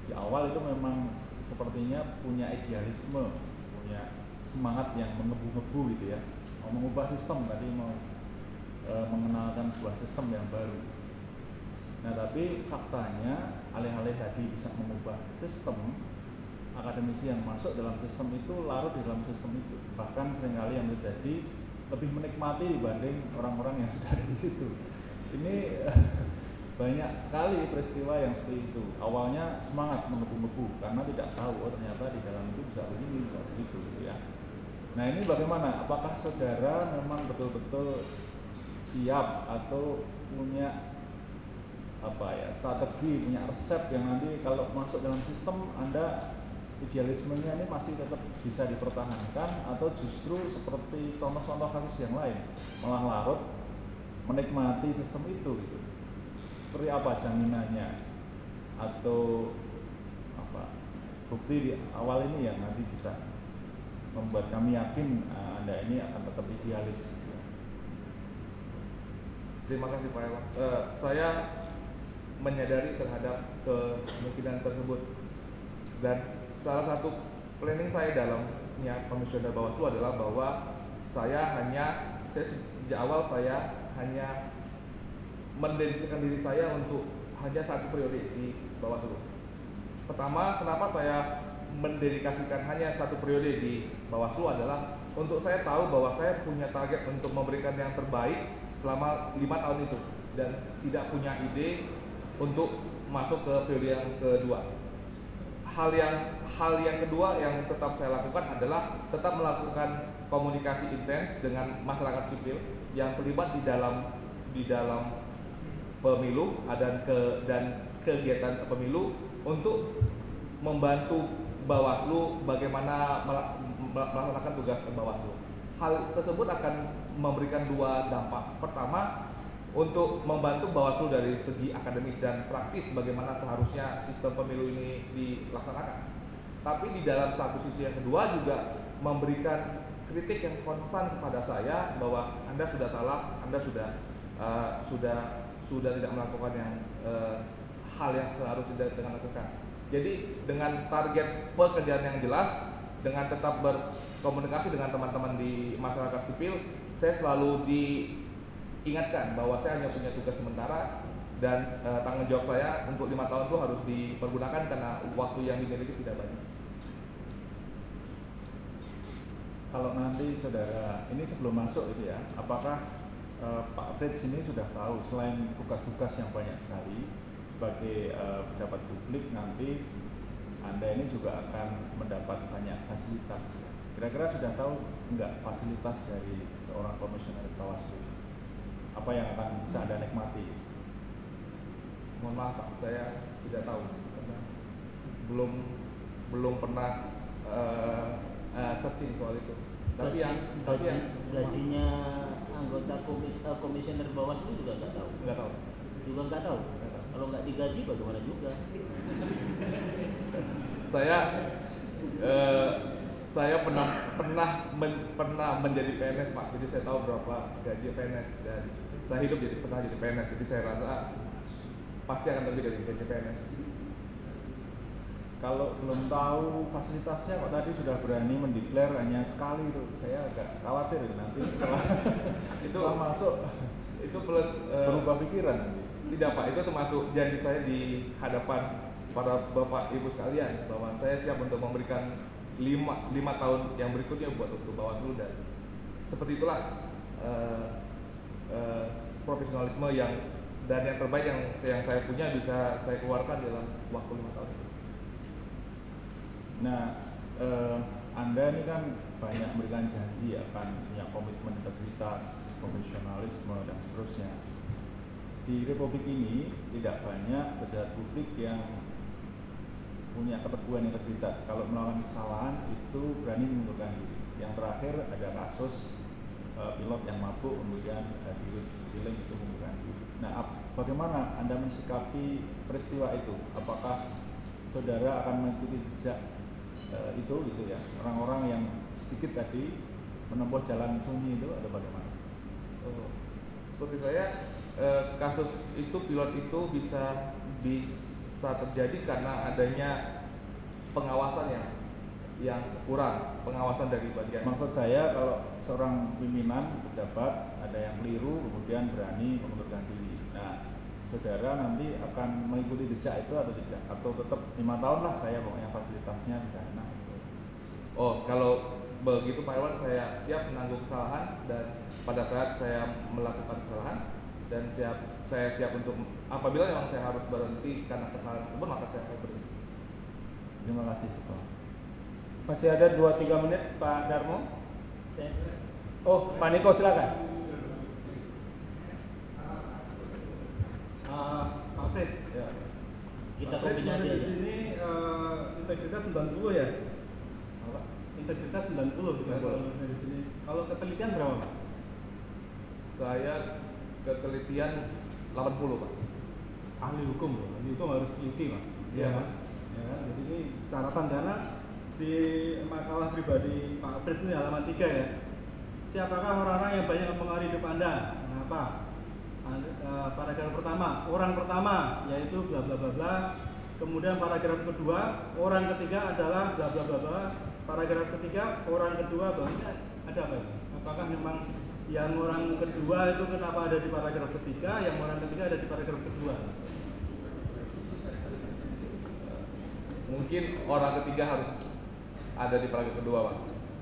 di awal itu memang sepertinya punya idealisme, punya semangat yang menggebu-gebu gitu ya, mau mengubah sistem, tadi mau mengenalkan sebuah sistem yang baru. Nah, tapi faktanya alih-alih tadi bisa mengubah sistem, akademisi yang masuk dalam sistem itu larut di dalam sistem itu, bahkan seringkali yang terjadi lebih menikmati dibanding orang-orang yang sudah ada di situ. Ini banyak sekali peristiwa yang seperti itu. Awalnya semangat menggebu-gebu karena tidak tahu ternyata di dalam itu bisa begini, bisa begitu gitu ya. Nah, ini bagaimana? Apakah saudara memang betul-betul siap atau punya strategi, punya resep yang nanti kalau masuk dalam sistem Anda idealismenya ini masih tetap bisa dipertahankan, atau justru seperti contoh-contoh kasus yang lain malah larut menikmati sistem itu gitu. Seperti apa jaminannya atau bukti di awal ini yang nanti bisa membuat kami yakin Anda ini akan tetap idealis gitu. Terima kasih Pak Ewan. Saya menyadari terhadap kemungkinan tersebut, dan salah satu planning saya dalam komisioner Bawaslu adalah bahwa saya sejak awal saya hanya mendedikasikan diri saya untuk hanya satu periode di Bawaslu. Pertama, kenapa saya mendedikasikan hanya satu periode di Bawaslu adalah untuk saya tahu bahwa saya punya target untuk memberikan yang terbaik selama 5 tahun itu, dan tidak punya ide untuk masuk ke periode yang kedua. Hal yang kedua yang tetap saya lakukan adalah tetap melakukan komunikasi intens dengan masyarakat sipil yang terlibat di dalam pemilu dan kegiatan pemilu, untuk membantu Bawaslu bagaimana melaksanakan tugas Bawaslu. Hal tersebut akan memberikan dua dampak. Pertama, untuk membantu Bawaslu dari segi akademis dan praktis bagaimana seharusnya sistem pemilu ini dilaksanakan. Tapi di dalam satu sisi yang kedua juga memberikan kritik yang konstan kepada saya bahwa Anda sudah salah, Anda sudah tidak melakukan hal yang seharusnya dengan lakukan. Jadi dengan target pekerjaan yang jelas, dengan tetap berkomunikasi dengan teman-teman di masyarakat sipil, saya selalu diingatkan bahwa saya hanya punya tugas sementara, dan tanggung jawab saya untuk 5 tahun itu harus dipergunakan karena waktu yang dimiliki tidak banyak. Kalau nanti saudara ini sebelum masuk itu ya, apakah Pak Fritz ini sudah tahu selain tugas-tugas yang banyak sekali sebagai pejabat publik, nanti Anda ini juga akan mendapat banyak fasilitas. Kira-kira sudah tahu enggak fasilitas dari seorang komisioner Bawaslu? Apa yang akan bisa Anda nikmati? Mohon maaf Pak, saya tidak tahu karena belum pernah searching soal itu. Gajinya anggota komisioner Bawaslu juga nggak tahu. Nggak tahu. Kalau nggak digaji bagaimana juga? Saya pernah menjadi PNS Pak, jadi saya tahu berapa gaji PNS, dan saya pernah jadi PNS, jadi saya rasa pasti akan lebih dari gaji PNS. Kalau belum tahu fasilitasnya kok tadi sudah berani mendeklar hanya sekali itu, saya agak khawatir nanti setelah masuk itu plus berubah pikiran nanti. Tidak Pak, itu termasuk janji saya di hadapan para Bapak Ibu sekalian bahwa saya siap untuk memberikan 5 tahun yang berikutnya buat untuk Bawaslu, dan seperti itulah profesionalisme yang terbaik yang saya punya bisa saya keluarkan dalam waktu 5 tahun. Nah, Anda ini kan banyak memberikan janji akan punya komitmen integritas, profesionalisme dan seterusnya. Di Republik ini tidak banyak pejabat publik yang punya keteguhan integritas. Kalau melakukan kesalahan itu berani mengundurkan diri. Yang terakhir ada kasus pilot yang mabuk kemudian dirut sekeliling itu mengundurkan diri. Nah, bagaimana Anda mensikapi peristiwa itu? Apakah saudara akan mengikuti jejak itu gitu ya? Orang-orang yang sedikit tadi menempuh jalan sunyi itu ada bagaimana? Seperti saya, kasus itu pilot itu bisa terjadi karena adanya pengawasan yang kurang, pengawasan dari bagian. Maksud saya kalau seorang pimpinan pejabat ada yang keliru kemudian berani mengundurkan diri. Nah, saudara nanti akan mengikuti jejak itu atau tidak? Atau tetap 5 tahun lah saya pokoknya fasilitasnya tidak enak. Oh, kalau begitu Pak Iwan, saya siap menanggung kesalahan dan pada saat saya melakukan kesalahan dan saya siap untuk apabila memang saya harus berhenti karena kesalahan tersebut maka saya akan berhenti. Terima kasih Pak. Masih ada 2-3 menit Pak Darmo. Oh, Pak Niko silakan. Pak Frits, kita Pak Frits kombinasi di aja. sini integritas 90 ya? Apa? Integritas 90 gitu. Kalau di sini. Kalau ketelitian berapa, Pak? Saya ketelitian 80 Pak. Ahli hukum, ahli hukum harus teliti, Pak. Iya, Pak. Ya, jadi ini catatan karena di makalah pribadi Pak Frits ini halaman 3 ya. Siapakah orang-orang yang banyak mempengaruhi hidup Anda? Mengapa? Paragraf pertama, orang pertama yaitu bla bla bla bla. Kemudian paragraf kedua, orang ketiga adalah bla bla bla bla. Paragraf ketiga, orang kedua banyak ada apa ini? Apakah memang yang orang kedua itu kenapa ada di paragraf ketiga, yang orang ketiga ada di paragraf kedua? Mungkin orang ketiga harus ada di paragraf kedua Pak.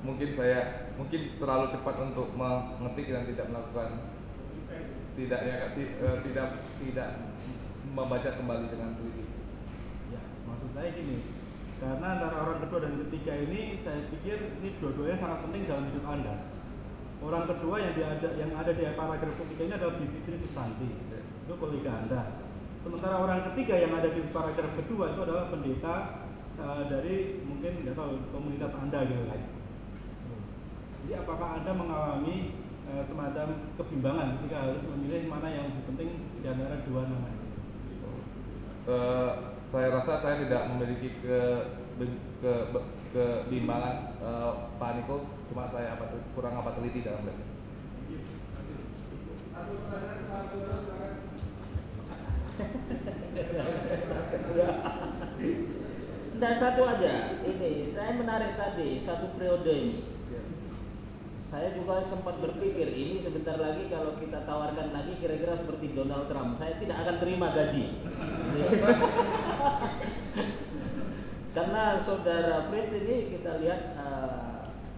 Mungkin saya terlalu cepat untuk mengetik dan tidak melakukan tidak membaca kembali dengan teliti. Ya, maksud saya gini, karena antara orang kedua dan ketiga ini saya pikir ini dua-duanya sangat penting dalam hidup Anda. Orang kedua yang ada di paragraf ketiga ini adalah Bivitri Susanti, itu kolega Anda. Sementara orang ketiga yang ada di paragraf kedua itu adalah pendeta dari mungkin nggak tahu komunitas Anda gitu kan. Jadi apakah Anda mengalami semacam kebimbangan ketika harus memilih mana yang lebih penting di antara dua nama itu? Saya rasa saya tidak memiliki kebimbangan Pak Niko, cuma saya kurang teliti dalam hal ini. Dan satu aja, ini saya menarik tadi satu periode ini. Saya juga sempat berpikir ini sebentar lagi kalau kita tawarkan lagi kira-kira seperti Donald Trump, saya tidak akan terima gaji. Karena saudara Frits ini kita lihat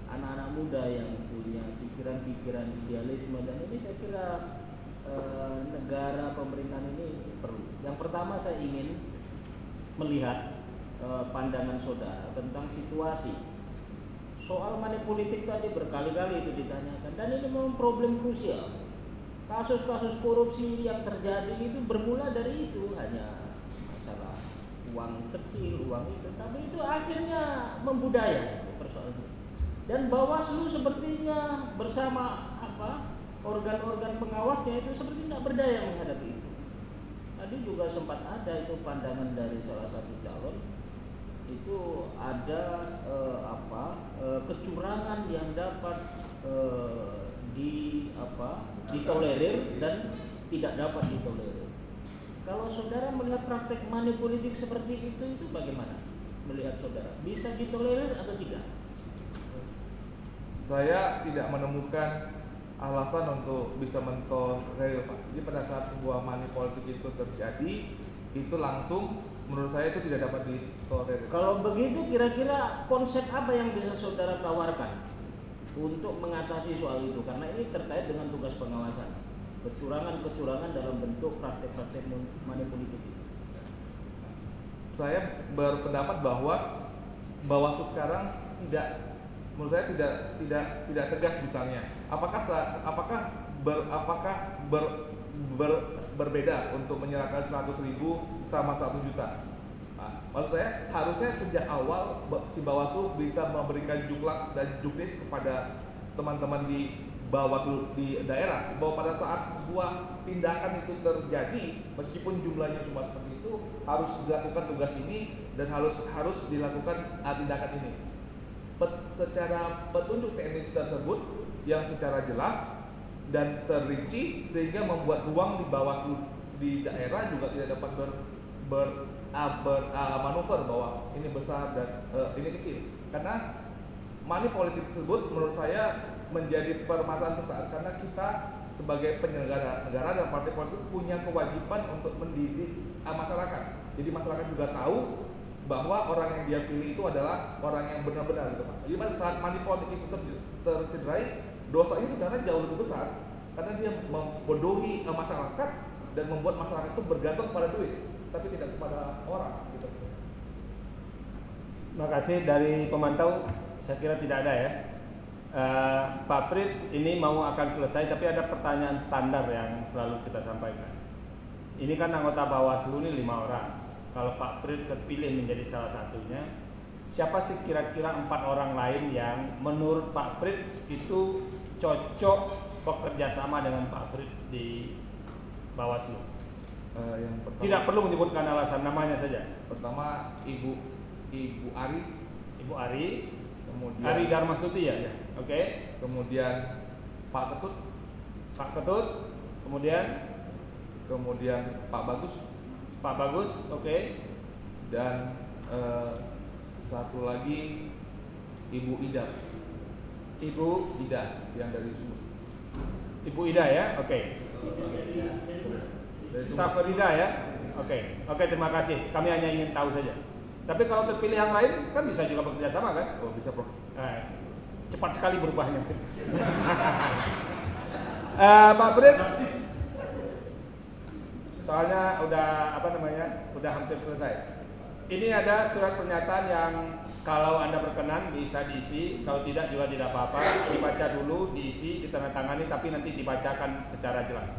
anak-anak muda yang punya pikiran-pikiran idealisme dan ini saya kira negara pemerintahan ini perlu. Yang pertama saya ingin melihat pandangan saudara tentang situasi. Soal money politik tadi berkali-kali itu ditanyakan dan ini memang problem krusial. Kasus-kasus korupsi yang terjadi itu bermula dari itu, hanya masalah uang kecil, uang itu, tapi itu akhirnya membudaya persoalan itu. Dan Bawaslu sepertinya bersama organ-organ pengawasnya itu seperti tidak berdaya menghadapi itu. Tadi juga sempat ada itu pandangan dari salah satu calon itu ada kecurangan yang dapat ditolerir dan tidak dapat ditolerir. Kalau saudara melihat praktek money politik seperti itu bagaimana? Melihat saudara bisa ditolerir atau tidak? Saya tidak menemukan alasan untuk bisa mentolerir Pak. Jadi pada saat sebuah money politik itu terjadi, itu langsung menurut saya itu tidak dapat ditolerir. Kalau begitu kira-kira konsep apa yang bisa saudara tawarkan untuk mengatasi soal itu? Karena ini terkait dengan tugas pengawasan. Kecurangan-kecurangan dalam bentuk praktek-praktek money politik itu. Saya berpendapat bahwa Bawaslu sekarang tidak menurut saya tidak tegas misalnya. Apakah berbeda untuk menyerahkan 100.000 sama 1 juta? Nah, maksud saya harusnya sejak awal si Bawaslu bisa memberikan juklak dan juknis kepada teman-teman di Bawaslu di daerah bahwa pada saat sebuah tindakan itu terjadi, meskipun jumlahnya cuma seperti itu, harus dilakukan tugas ini dan harus dilakukan tindakan ini. Secara petunjuk teknis tersebut yang secara jelas dan terinci sehingga membuat ruang di Bawaslu di daerah juga tidak dapat manuver bahwa ini besar dan ini kecil, karena money politik tersebut menurut saya menjadi permasalahan besar karena kita sebagai penyelenggara negara dan partai politik punya kewajiban untuk mendidik masyarakat. Jadi masyarakat juga tahu bahwa orang yang dia pilih itu adalah orang yang benar-benar gitu Pak. Jadi saat money politik itu tercederai, dosa ini sebenarnya jauh lebih besar karena dia membodohi masyarakat dan membuat masyarakat itu bergantung pada duit, tapi tidak kepada orang gitu. Terima kasih. Dari pemantau saya kira tidak ada ya. Pak Fritz ini mau akan selesai, tapi ada pertanyaan standar yang selalu kita sampaikan. Ini kan anggota Bawaslu ini 5 orang. Kalau Pak Fritz terpilih menjadi salah satunya, siapa sih kira-kira 4 orang lain yang menurut Pak Fritz itu cocok bekerja sama dengan Pak Fritz di Bawaslu? Yang pertama, tidak perlu menyebutkan alasan, namanya saja. Pertama Ibu Ari. Ibu Ari. Kemudian Ari Darmastuti ya? Iya. Oke. Kemudian Pak Ketut. Pak Ketut. Kemudian Pak Bagus. Pak Bagus, oke. Dan satu lagi Ibu Ida. Ibu Ida yang dari Sumut. Ibu Ida ya, oke. Safarida ya, oke, terima kasih. Kami hanya ingin tahu saja. Tapi kalau terpilih yang lain kan bisa juga bekerja sama kan? Oh bisa Prof. Cepat sekali berubahnya. Pak Fritz, soalnya udah hampir selesai. Ini ada surat pernyataan yang kalau Anda berkenan bisa diisi, kalau tidak juga tidak apa-apa. Dibaca dulu, diisi, ditandatangani, tapi nanti dibacakan secara jelas.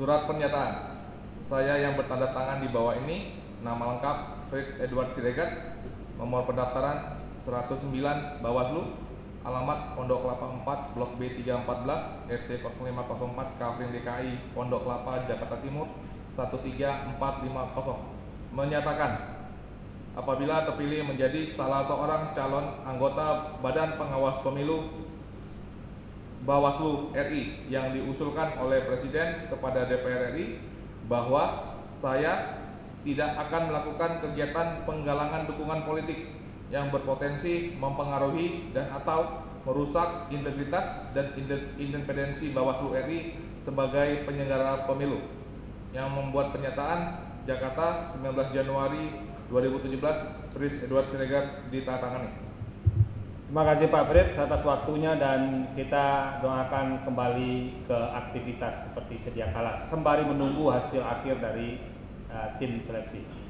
Surat pernyataan. Saya yang bertanda tangan di bawah ini, nama lengkap Fritz Edward Siregar, nomor pendaftaran 109 Bawaslu, alamat Pondok Kelapa 4, Blok B 314, RT 0504, Kavring DKI, Pondok Kelapa, Jakarta Timur 13450. Menyatakan apabila terpilih menjadi salah seorang calon anggota Badan Pengawas Pemilu Bawaslu RI yang diusulkan oleh Presiden kepada DPR RI, bahwa saya tidak akan melakukan kegiatan penggalangan dukungan politik yang berpotensi mempengaruhi dan atau merusak integritas dan independensi Bawaslu RI sebagai penyelenggara pemilu. Yang membuat pernyataan Jakarta 19 Januari 2017, Fritz Edward Siregar, ditandatangani. Terima kasih Pak Fritz atas waktunya, dan kita doakan kembali ke aktivitas seperti sedia kala sembari menunggu hasil akhir dari tim seleksi.